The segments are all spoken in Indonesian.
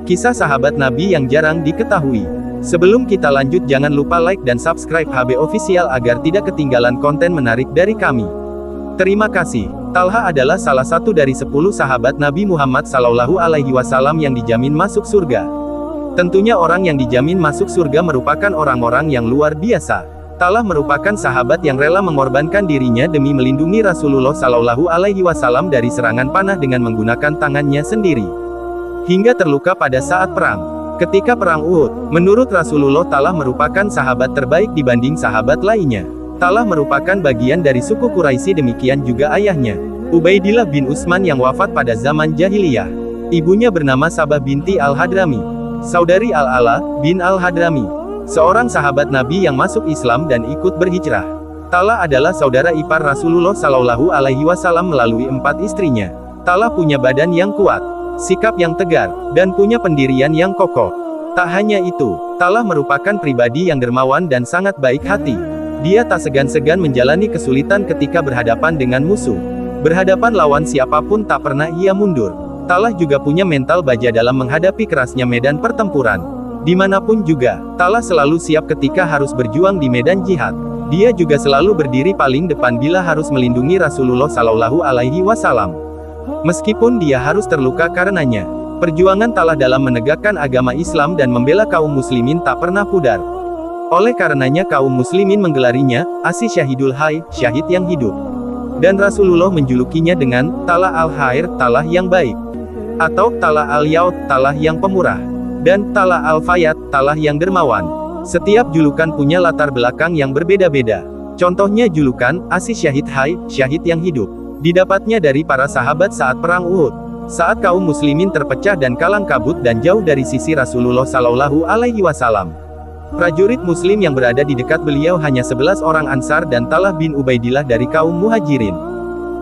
Kisah sahabat Nabi yang jarang diketahui. Sebelum kita lanjut, jangan lupa like dan subscribe HB Official agar tidak ketinggalan konten menarik dari kami. Terima kasih. Talha adalah salah satu dari 10 sahabat Nabi Muhammad SAW yang dijamin masuk surga. Tentunya orang yang dijamin masuk surga merupakan orang-orang yang luar biasa. Talha merupakan sahabat yang rela mengorbankan dirinya demi melindungi Rasulullah SAW dari serangan panah dengan menggunakan tangannya sendiri. Hingga terluka pada saat perang. Ketika perang Uhud, menurut Rasulullah Talha merupakan sahabat terbaik dibanding sahabat lainnya. Talha merupakan bagian dari suku Quraisy, demikian juga ayahnya, Ubaidillah bin Utsman yang wafat pada zaman jahiliyah. Ibunya bernama Sabah binti Al-Hadrami, saudari Al-Ala bin Al-Hadrami, seorang sahabat Nabi yang masuk Islam dan ikut berhijrah. Talha adalah saudara ipar Rasulullah SAW melalui 4 istrinya. Talha punya badan yang kuat, sikap yang tegar, dan punya pendirian yang kokoh. Tak hanya itu, Talha merupakan pribadi yang dermawan dan sangat baik hati. Dia tak segan-segan menjalani kesulitan ketika berhadapan dengan musuh. Berhadapan lawan siapapun tak pernah ia mundur. Talha juga punya mental baja dalam menghadapi kerasnya medan pertempuran. Dimanapun juga, Talha selalu siap ketika harus berjuang di medan jihad. Dia juga selalu berdiri paling depan bila harus melindungi Rasulullah SAW. Meskipun dia harus terluka karenanya, perjuangan Talha dalam menegakkan agama Islam dan membela kaum muslimin tak pernah pudar. Oleh karenanya kaum muslimin menggelarinya, Asi Syahidul Hayy, syahid yang hidup. Dan Rasulullah menjulukinya dengan, Talha al-Khair, Talha yang baik. Atau, Talha al-Yaud, Talha yang pemurah. Dan, Talha al-Fayat, Talha yang dermawan. Setiap julukan punya latar belakang yang berbeda-beda. Contohnya julukan, Asi Syahid Hayy, syahid yang hidup, didapatnya dari para sahabat saat perang Uhud. Saat kaum muslimin terpecah dan kalang kabut dan jauh dari sisi Rasulullah SAW. Prajurit muslim yang berada di dekat beliau hanya 11 orang Ansar dan Talha bin Ubaidillah dari kaum Muhajirin.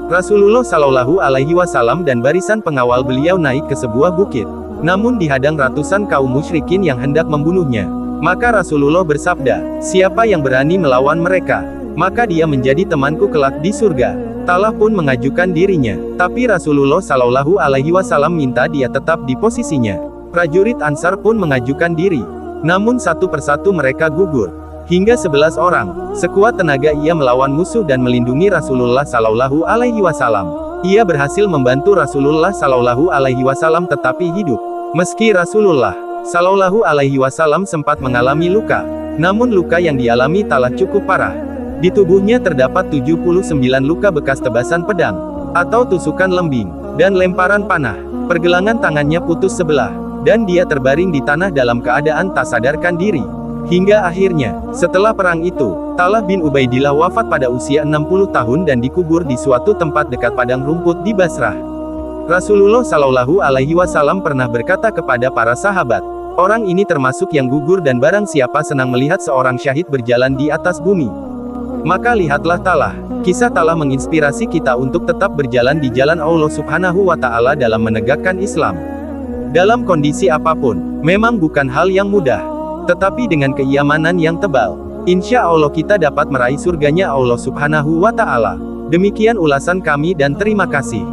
Rasulullah SAW dan barisan pengawal beliau naik ke sebuah bukit. Namun dihadang ratusan kaum musyrikin yang hendak membunuhnya. Maka Rasulullah bersabda, siapa yang berani melawan mereka, maka dia menjadi temanku kelak di surga. Talha pun mengajukan dirinya, tapi Rasulullah SAW minta dia tetap di posisinya. Prajurit Ansar pun mengajukan diri. Namun satu persatu mereka gugur. Hingga 11 orang, sekuat tenaga ia melawan musuh dan melindungi Rasulullah SAW. Ia berhasil membantu Rasulullah SAW tetapi hidup. Meski Rasulullah SAW sempat mengalami luka, namun luka yang dialami Talha cukup parah. Di tubuhnya terdapat 79 luka bekas tebasan pedang, atau tusukan lembing, dan lemparan panah. Pergelangan tangannya putus sebelah, dan dia terbaring di tanah dalam keadaan tak sadarkan diri. Hingga akhirnya, setelah perang itu, Talha bin Ubaidillah wafat pada usia 60 tahun dan dikubur di suatu tempat dekat padang rumput di Basrah. Rasulullah SAW pernah berkata kepada para sahabat, orang ini termasuk yang gugur dan barang siapa senang melihat seorang syahid berjalan di atas bumi, maka lihatlah Talha. Kisah Talha menginspirasi kita untuk tetap berjalan di jalan Allah Subhanahu wa Ta'ala dalam menegakkan Islam. Dalam kondisi apapun, memang bukan hal yang mudah. Tetapi dengan keimanan yang tebal, insya Allah kita dapat meraih surganya Allah Subhanahu wa Ta'ala. Demikian ulasan kami dan terima kasih.